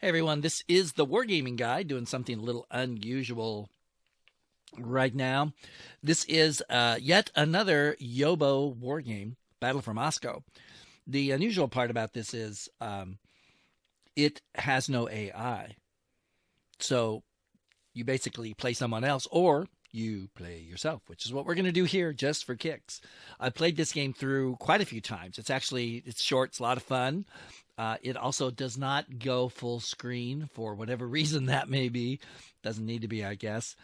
Hey everyone, this is the Wargaming Guy doing something a little unusual right now. This is yet another YoBo Wargame, Battle for Moscow. The unusual part about this is it has no AI. So you basically play someone else or you play yourself, which is what we're going to do here just for kicks. I played this game through quite a few times. It's short, it's a lot of fun. It also does not go full screen for whatever reason that may be. Doesn't need to be, I guess.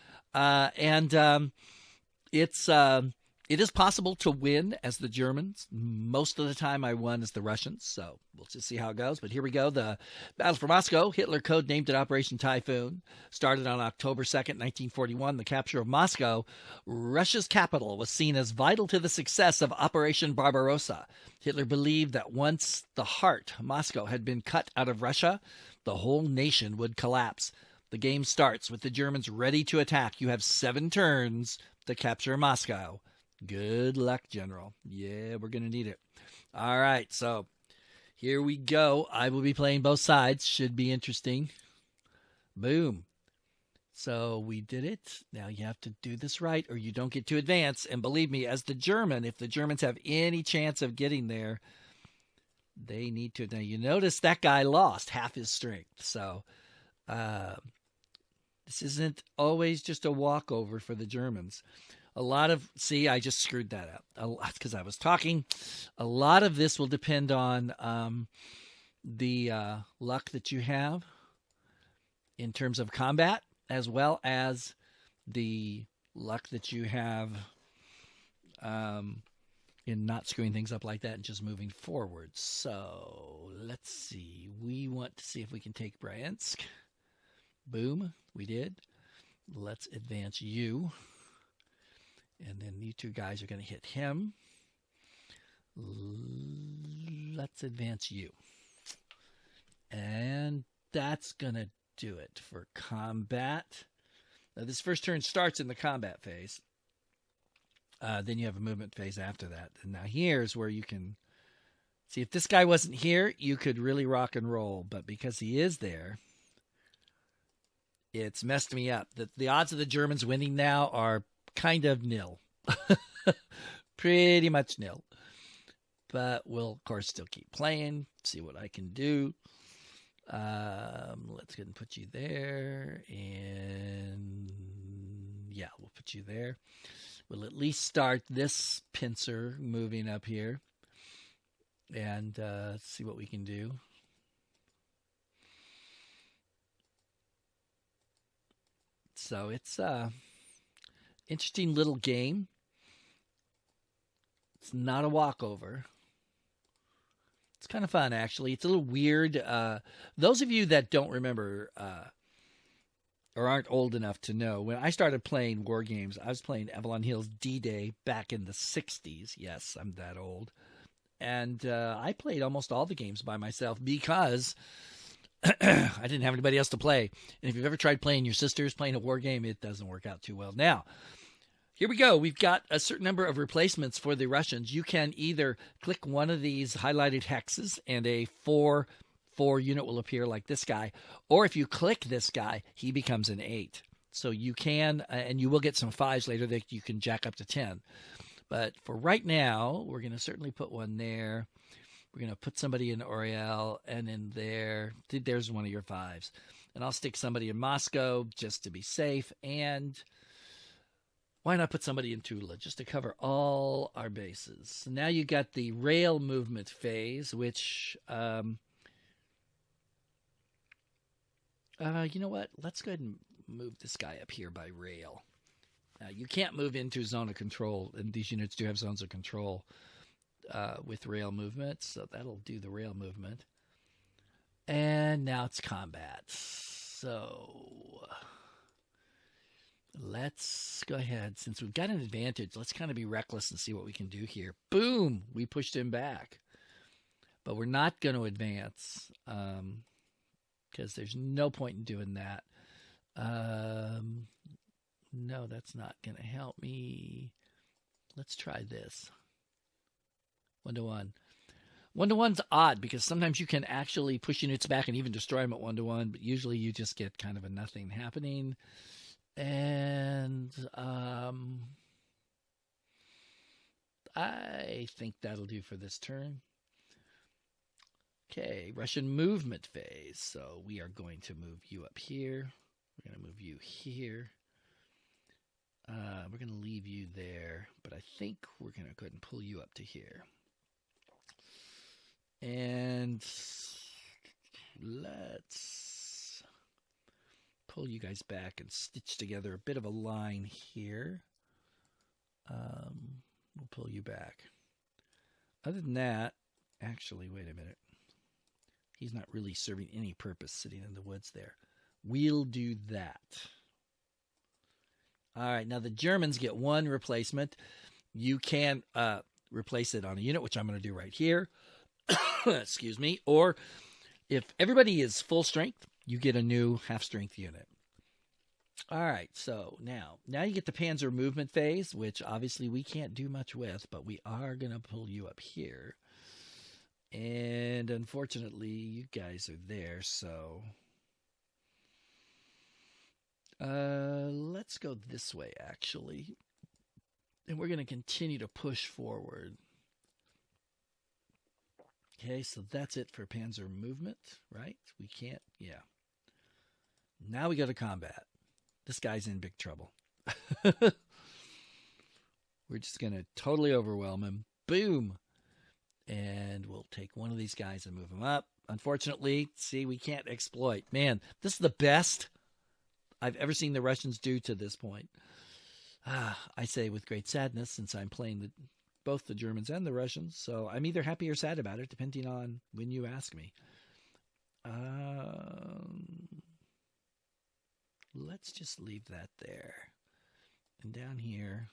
It is possible to win as the Germans. Most of the time I won as the Russians, so we'll just see how it goes. But here we go. The Battle for Moscow, Hitler codenamed it Operation Typhoon, started on October 2nd, 1941. The capture of Moscow, Russia's capital, was seen as vital to the success of Operation Barbarossa. Hitler believed that once the heart, Moscow, had been cut out of Russia, the whole nation would collapse. The game starts with the Germans ready to attack. You have 7 turns to capture Moscow. Good luck, General. Yeah, we're going to need it. All right, so here we go. I will be playing both sides. Should be interesting. Boom. So we did it. Now you have to do this right or you don't get to advance. And believe me, as the German, if the Germans have any chance of getting there, they need to. Now you notice that guy lost half his strength. So this isn't always just a walkover for the Germans. I just screwed that up because I was talking. A lot of this will depend on the luck that you have in terms of combat, as well as the luck that you have in not screwing things up like that and just moving forward. So let's see. We want to see if we can take Bryansk. Boom, we did. Let's advance you. And then you 2 guys are going to hit him. Let's advance you. And that's going to do it for combat. Now, this first turn starts in the combat phase. Then you have a movement phase after that. And now here's where you can see if this guy wasn't here, you could really rock and roll. But because he is there, it's messed me up. The odds of the Germans winning now are kind of nil. Pretty much nil. But we'll, of course, still keep playing, see what I can do. Let's go ahead and put you there. And yeah, we'll put you there. We'll at least start this pincer moving up here. And see what we can do. So it's interesting little game. It's not a walkover. It's kind of fun, actually. It's a little weird. Those of you that don't remember or aren't old enough to know, when I started playing war games, I was playing Avalon Hill's D-Day back in the 60s. Yes, I'm that old. And I played almost all the games by myself because I didn't have anybody else to play. And if you've ever tried playing your sisters playing a war game, it doesn't work out too well. Now, here we go. We've got a certain number of replacements for the Russians. You can either click one of these highlighted hexes and a 4 unit will appear like this guy. Or if you click this guy, he becomes an 8. So you can, and you will get some 5s later that you can jack up to 10. But for right now, we're going to certainly put one there. We're going to put somebody in Oriel and in there. There's one of your 5s. And I'll stick somebody in Moscow just to be safe. And why not put somebody in Tula just to cover all our bases? So now you got the rail movement phase, which, you know what? Let's go ahead and move this guy up here by rail. Now, you can't move into zone of control, and these units do have zones of control with rail movement, so that'll do the rail movement. And now it's combat. So let's go ahead. Since we've got an advantage, let's kind of be reckless and see what we can do here. Boom! We pushed him back. But we're not going to advance because there's no point in doing that. No, that's not going to help me. Let's try this. 1-to-1. 1-to-1's odd because sometimes you can actually push units back and even destroy them at 1-to-1, but usually you just get kind of a nothing happening. And I think that'll do for this turn. Okay, Russian movement phase. So we are going to move you up here. We're going to move you here. We're going to leave you there, but I think we're going to go ahead and pull you up to here. And let's pull you guys back and stitch together a bit of a line here. We'll pull you back. Other than that, actually, wait a minute. He's not really serving any purpose sitting in the woods there. We'll do that. All right, now the Germans get 1 replacement. You can replace it on a unit, which I'm going to do right here. Excuse me. Or if everybody is full strength, you get a new half-strength unit. All right, so now you get the Panzer movement phase, which obviously we can't do much with, but we are going to pull you up here. And unfortunately, you guys are there, so let's go this way, actually. And we're going to continue to push forward. Okay, so that's it for Panzer movement, right? We can't, yeah. Now we go to combat. This guy's in big trouble. We're just going to totally overwhelm him. Boom. And we'll take one of these guys and move him up. Unfortunately, see, we can't exploit. Man, this is the best I've ever seen the Russians do to this point. I say with great sadness, since I'm playing both the Germans and the Russians, so I'm either happy or sad about it, depending on when you ask me. Let's just leave that there. And down here,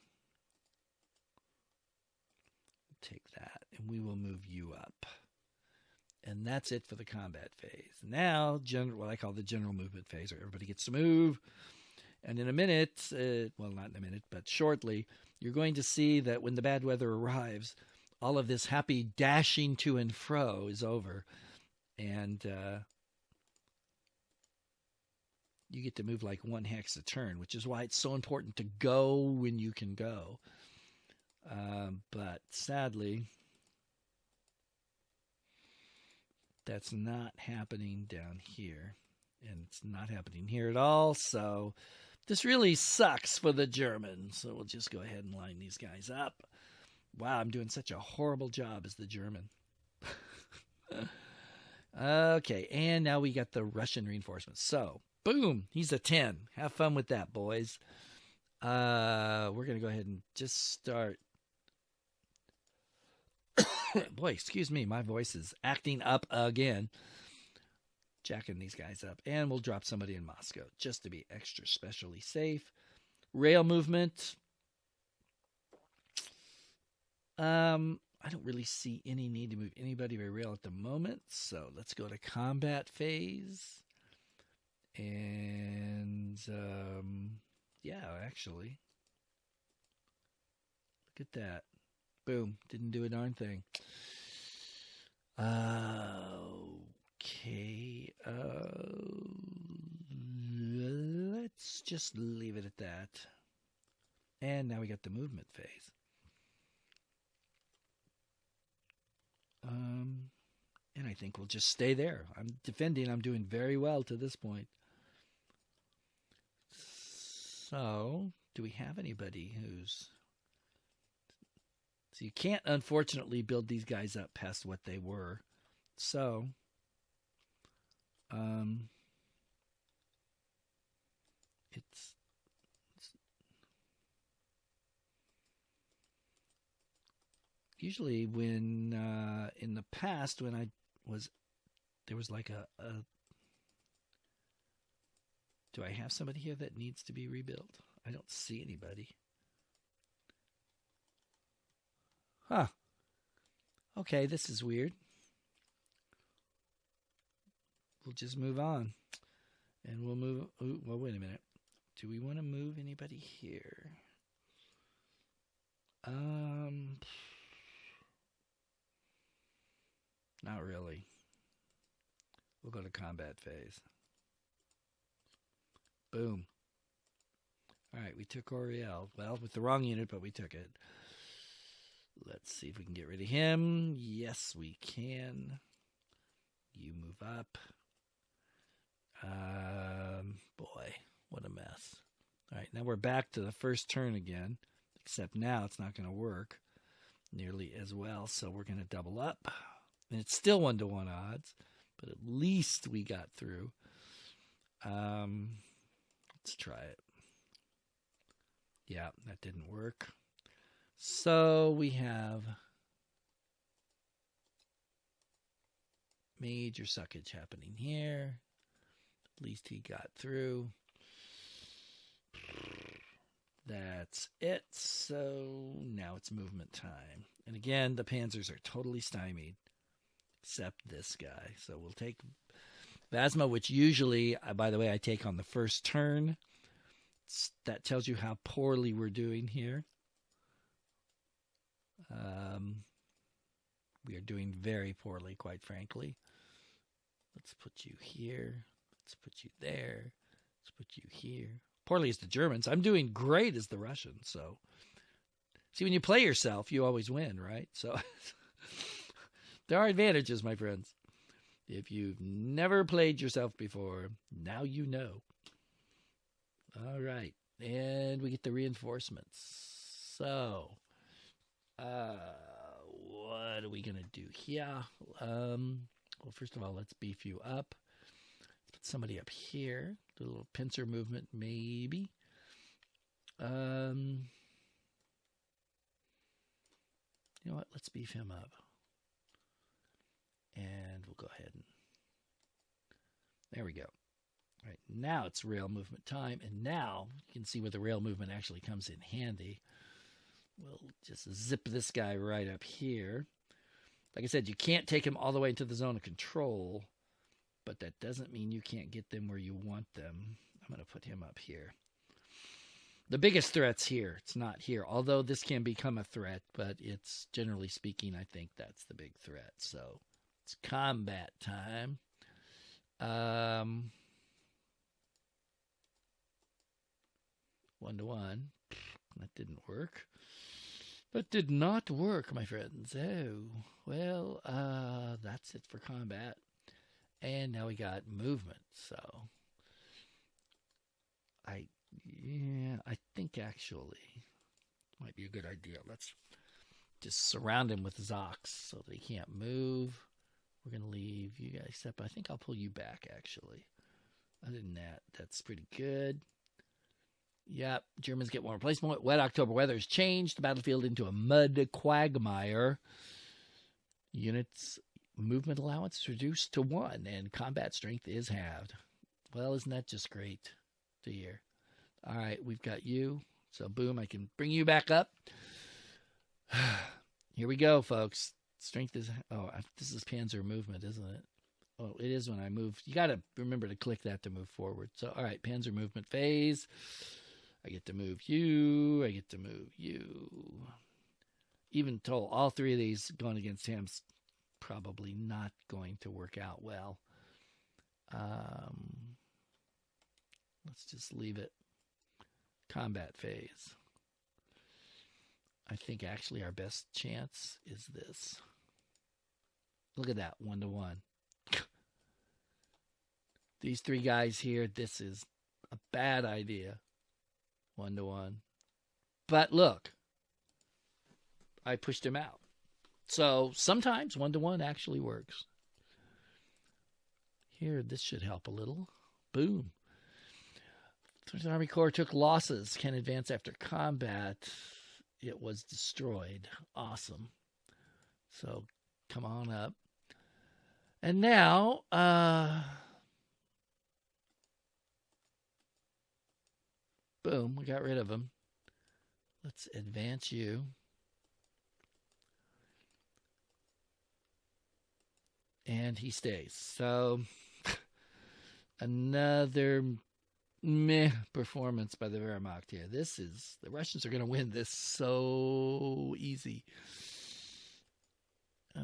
take that, and we will move you up. And that's it for the combat phase. Now, what I call the general movement phase, where everybody gets to move. And in a minute, well, not in a minute, but shortly, you're going to see that when the bad weather arrives, all of this happy dashing to and fro is over. And you get to move like 1 hex a turn, which is why it's so important to go when you can go. But sadly, that's not happening down here. And it's not happening here at all. So this really sucks for the Germans. So we'll just go ahead and line these guys up. Wow, I'm doing such a horrible job as the German. Okay, and now we got the Russian reinforcements. So, boom, he's a 10. Have fun with that, boys. We're going to go ahead and just start. Boy, excuse me, my voice is acting up again. Jacking these guys up. And we'll drop somebody in Moscow just to be extra specially safe. Rail movement. I don't really see any need to move anybody by rail at the moment. So let's go to combat phase. And yeah, actually. Look at that. Boom. Didn't do a darn thing. Okay. Let's just leave it at that. And now we got the movement phase. And I think we'll just stay there. I'm defending. I'm doing very well to this point. So, do we have anybody who's... So you can't, unfortunately, build these guys up past what they were. So, it's usually when, in the past, when there was like do I have somebody here that needs to be rebuilt? I don't see anybody. Huh. Okay, this is weird. We'll just move on. And we'll move... Ooh, well, wait a minute. Do we want to move anybody here? Not really. We'll go to combat phase. Boom. All right, we took Oriel. Well, with the wrong unit, but we took it. Let's see if we can get rid of him. Yes, we can. You move up. Boy, what a mess. All right, now we're back to the first turn again, except now it's not going to work nearly as well, so we're going to double up. And it's still 1-to-1 odds, but at least we got through. Let's try it. Yeah, that didn't work. So we have major suckage happening here. At least he got through. That's it. So now it's movement time. And again, the Panzers are totally stymied, except this guy. So we'll take Vasma, which usually, by the way, I take on the first turn. That tells you how poorly we're doing here. We are doing very poorly, quite frankly. Let's put you here. Let's put you there. Let's put you here. Poorly as the Germans. I'm doing great as the Russians. So, see, when you play yourself, you always win, right? So, there are advantages, my friends. If you've never played yourself before, now you know. All right. And we get the reinforcements. So, what are we going to do here? Well, first of all, let's beef you up. Let's put somebody up here. Do a little pincer movement, maybe. You know what? Let's beef him up. And we'll go ahead and... There we go. All right, now it's rail movement time. And now you can see where the rail movement actually comes in handy. We'll just zip this guy right up here. Like I said, you can't take him all the way into the zone of control, but that doesn't mean you can't get them where you want them. I'm going to put him up here. The biggest threat's here. It's not here, although this can become a threat, but it's, generally speaking, I think that's the big threat. So it's combat time. 1-to-1. That didn't work. That did not work, my friends. Oh, well, that's it for combat. And now we got movement. So, I think actually might be a good idea. Let's just surround him with Zox so that he can't move. We're going to leave you guys up. I think I'll pull you back, actually. Other than that, that's pretty good. Yep, Germans get one replacement. Wet October weather has changed the battlefield into a mud quagmire. Units movement allowance is reduced to 1, and combat strength is halved. Well, isn't that just great to hear? All right, we've got you. So, boom, I can bring you back up. Here we go, folks. Strength is... Oh, this is Panzer movement, isn't it? Oh, it is when I move. You got to remember to click that to move forward. So, all right, Panzer movement phase. I get to move you. I get to move you. Even told all three of these going against him's probably not going to work out well. Let's just leave it. Combat phase. I think actually our best chance is this. Look at that, 1-to-1. These three guys here, this is a bad idea. 1-to-1. But look, I pushed him out. So sometimes 1-to-1 actually works. Here, this should help a little. Boom. 3rd Army Corps took losses. Can advance after combat. It was destroyed. Awesome. So come on up. And now, boom, we got rid of him. Let's advance you. And he stays. So, another meh performance by the Wehrmacht here. This is, the Russians are going to win this so easy.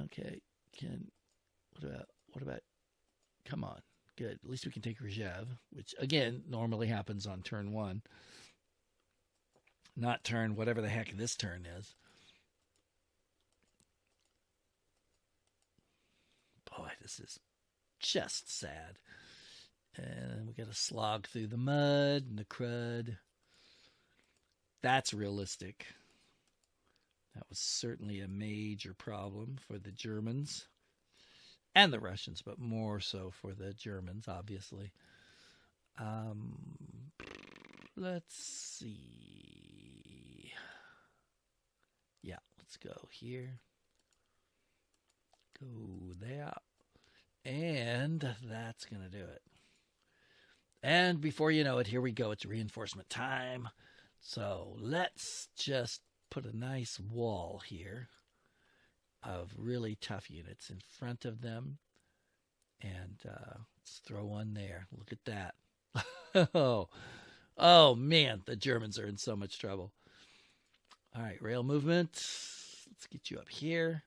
Okay, What about, come on. Good. At least we can take Rejev, which, again, normally happens on turn 1. Not turn whatever the heck this turn is. Boy, this is just sad. And we got to slog through the mud and the crud. That's realistic. That was certainly a major problem for the Germans and the Russians, but more so for the Germans, obviously. Let's see. Yeah, let's go here. Go there. And that's going to do it. And before you know it, here we go. It's reinforcement time. So let's just put a nice wall here of really tough units in front of them. And let's throw one there. Look at that. Oh, man, the Germans are in so much trouble. All right, rail movement. Let's get you up here.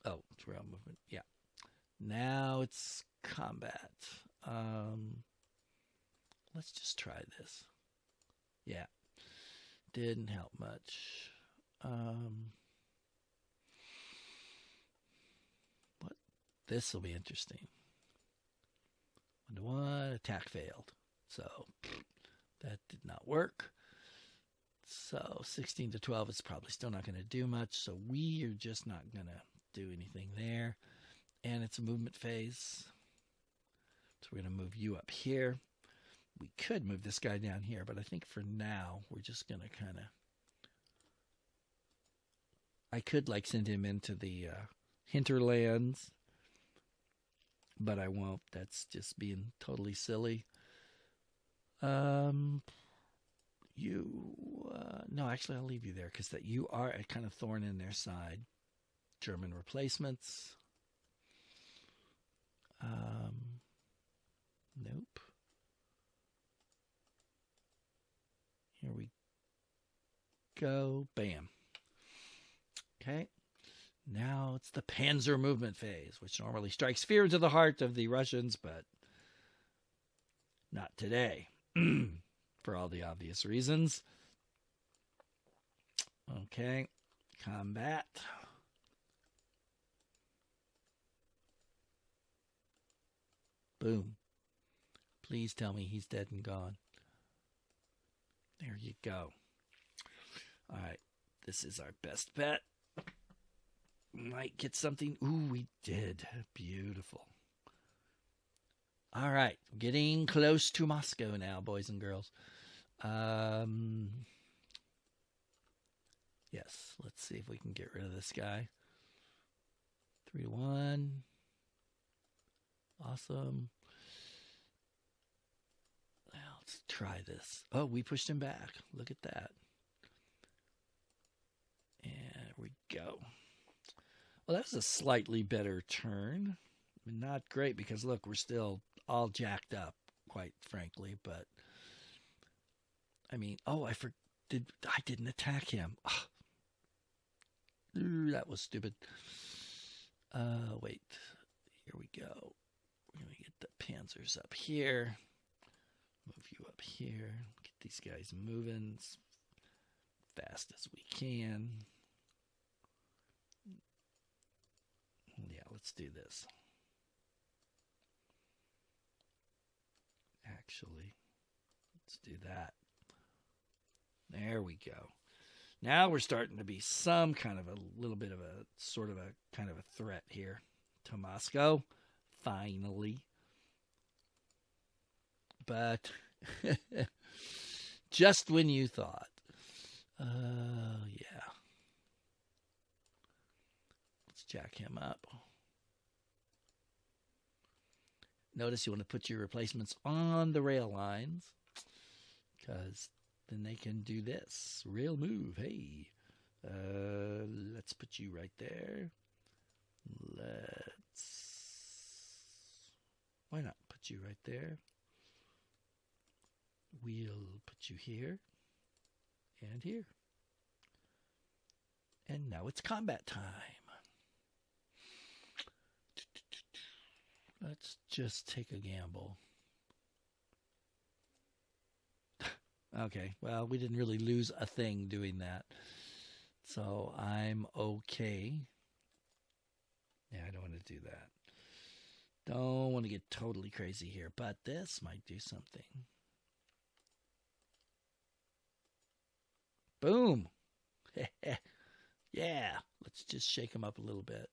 Oh, it's rail movement. Yeah. Now it's combat. Let's just try this. Yeah. Didn't help much. What? This will be interesting. 1-1, attack failed. So that did not work. So 16-12 is probably still not going to do much. So we are just not going to do anything there. And it's a movement phase. So we're going to move you up here. We could move this guy down here, but I think for now we're just going to kind of... I could like send him into the hinterlands, but I won't. That's just being totally silly. No, actually I'll leave you there because that you are a kind of thorn in their side. German replacements. Nope. Here we go. Bam. Okay. Now it's the Panzer movement phase, which normally strikes fear into the heart of the Russians, but not today, for all the obvious reasons. Okay. Combat. Boom. Please tell me he's dead and gone. There you go. All right. This is our best bet. Might get something. Ooh, we did. Beautiful. All right. Getting close to Moscow now, boys and girls. Yes. Let's see if we can get rid of this guy. 3-1. Awesome. Now let's try this. Oh, we pushed him back. Look at that. And there we go. Well, that was a slightly better turn. Not great because, look, we're still all jacked up, quite frankly. But, I mean, oh, I didn't attack him. Oh. Ooh, that was stupid. Wait. Here we go. We're going to get the Panzers up here. Move you up here. Get these guys moving as fast as we can. Yeah, let's do this. Actually, let's do that. There we go. Now we're starting to be some kind of a little bit of a sort of a kind of a threat here to Moscow. Finally. But just when you thought. Yeah. Let's jack him up. Notice you want to put your replacements on the rail lines because then they can do this. Rail move. Hey. Let's put you right there. Why not put you right there? We'll put you here. and here. And now it's combat time. Let's just take a gamble. Okay, well, we didn't really lose a thing doing that. So I'm okay. Yeah, I don't want to do that. Don't want to get totally crazy here, but this might do something. Boom. Yeah, let's just shake them up a little bit.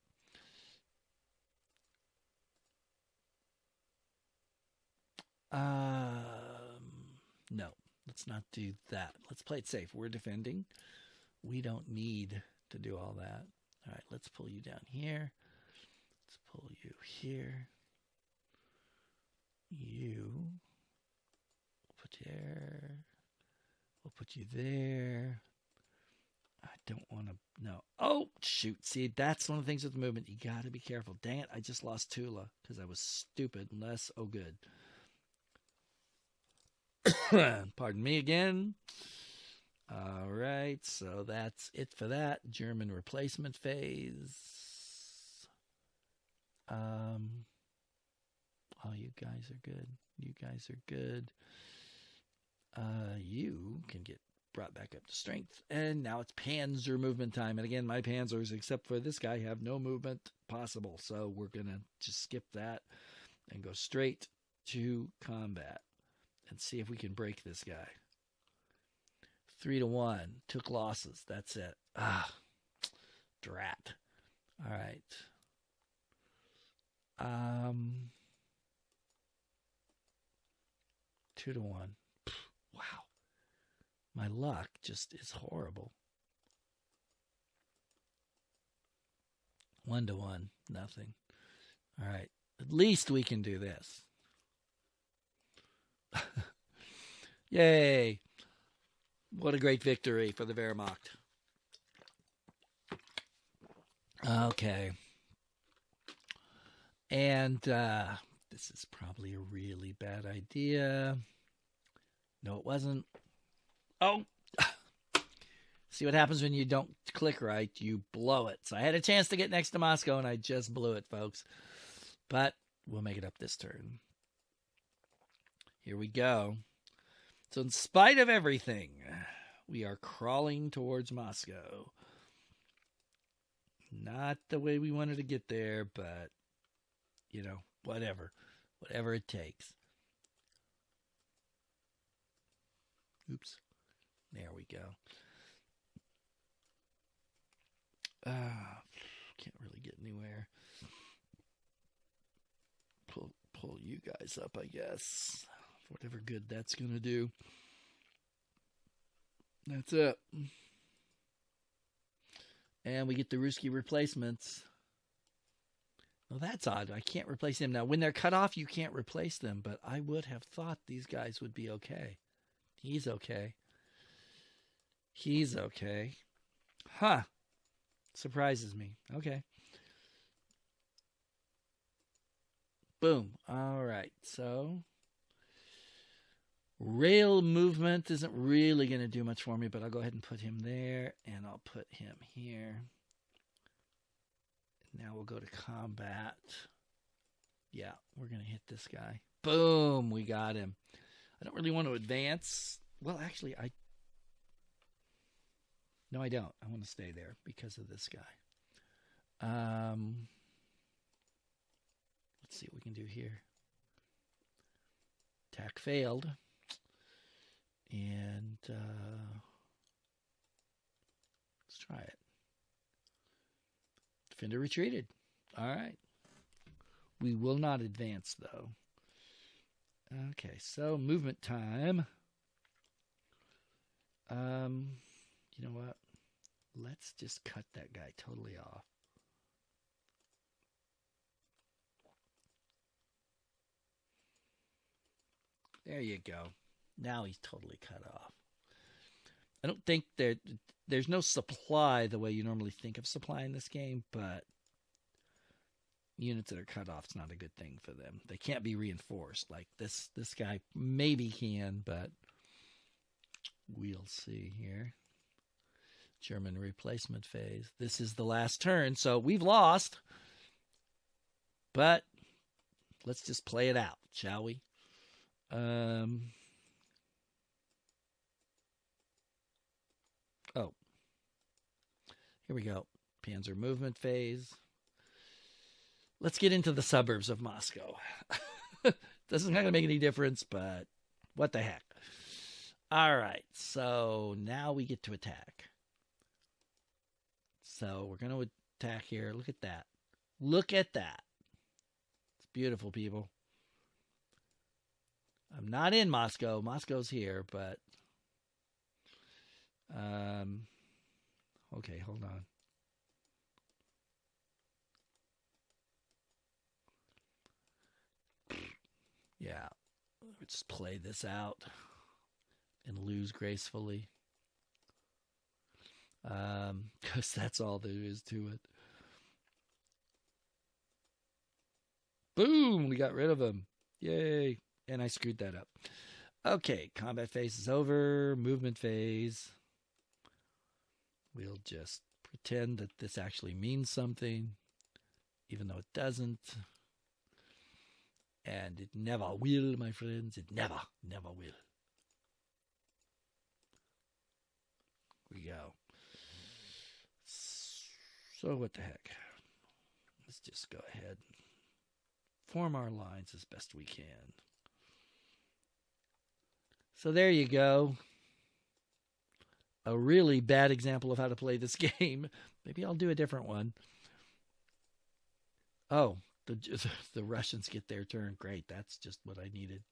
No, let's not do that. Let's play it safe. We're defending. We don't need to do all that. All right, let's pull you down here. Let's pull you here. You. We'll put there. We'll put you there. I don't want to. No. Oh, shoot. See, that's one of the things with the movement. You got to be careful. Dang it. I just lost Tula because I was stupid. Unless, oh, good. Pardon me again. All right. So that's it for that. German replacement phase. Oh, you guys are good. You guys are good. You can get brought back up to strength. And now it's Panzer movement time. And again, my Panzers, except for this guy, have no movement possible. So we're going to just skip that and go straight to combat and see if we can break this guy. 3-1. Took losses. That's it. Drat. All right. 2-1. Wow. My luck just is horrible. 1-1. Nothing. All right. At least we can do this. Yay. What a great victory for the Wehrmacht. Okay. And this is probably a really bad idea. No, it wasn't. Oh, see what happens when you don't click right? You blow it. So I had a chance to get next to Moscow, and I just blew it, folks. But we'll make it up this turn. Here we go. So in spite of everything, we are crawling towards Moscow. Not the way we wanted to get there, but, you know, whatever. Whatever it takes. Oops. There we go. Can't really get anywhere. Pull you guys up, I guess. Whatever good that's going to do. That's it. And we get the Ruski replacements. Well, that's odd. I can't replace them. Now, when they're cut off, you can't replace them. But I would have thought these guys would be okay. He's okay. He's okay. Huh. Surprises me. Okay. Boom. All right. So, rail movement isn't really going to do much for me, but I'll go ahead and put him there, and I'll put him here. Now we'll go to combat. Yeah, we're going to hit this guy. Boom. We got him. I don't really want to advance. Well, actually, No, I don't. I want to stay there because of this guy. Let's see what we can do here. Attack failed. And let's try it. Defender retreated. All right. We will not advance, though. Okay, so movement time. You know what? Let's just cut that guy totally off. There you go. Now he's totally cut off. I don't think there's no supply the way you normally think of supply in this game, but units that are cut off is not a good thing for them. They can't be reinforced. Like this guy maybe can, but we'll see here. German replacement phase. This is the last turn, so we've lost. But let's just play it out, shall we? Oh, here we go. Panzer movement phase. Let's get into the suburbs of Moscow. This is not going to make any difference, but what the heck. All right, so now we get to attack. So we're going to attack here. Look at that. Look at that. It's beautiful, people. I'm not in Moscow. Moscow's here, but... okay, hold on. Yeah, let's play this out and lose gracefully. Because that's all there is to it. Boom! We got rid of him. Yay! And I screwed that up. Okay, combat phase is over. Movement phase. We'll just pretend that this actually means something, even though it doesn't. And it never will, my friends. It never will. We go. So what the heck? Let's just go ahead and form our lines as best we can. So there you go. A really bad example of how to play this game. Maybe I'll do a different one. Oh, the Russians get their turn. Great. That's just what I needed.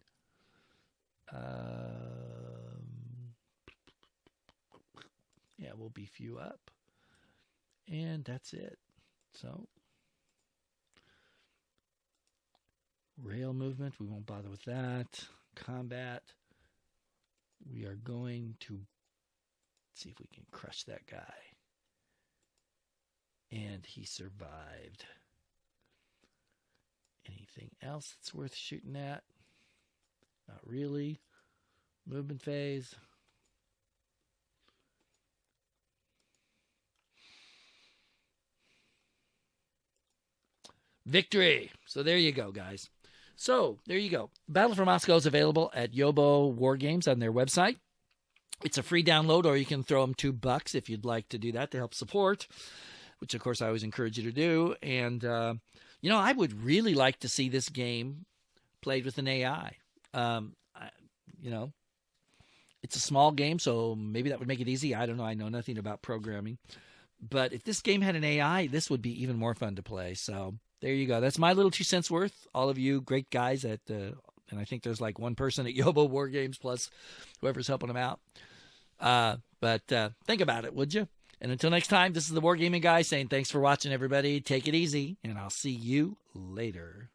Yeah, we'll beef you up. And that's it. So, rail movement, we won't bother with that. Combat, we are going to see if we can crush that guy. And he survived. Anything else that's worth shooting at? Not really. Movement phase. Victory. So there you go, guys. So there you go. Battle for Moscow is available at YoBo Wargames on their website. It's a free download, or you can throw them $2 if you'd like to do that to help support, which of course I always encourage you to do. And you know, I would really like to see this game played with an AI. You know, it's a small game, so maybe that would make it easy. I don't know. I know nothing about programming. But if this game had an AI, this would be even more fun to play. So there you go. That's my little 2 cents worth. All of you great guys at, and I think there's like one person at YoBo Wargames plus whoever's helping them out. But think about it, would you? And until next time, this is the Wargaming guy saying thanks for watching, everybody. Take it easy, and I'll see you later.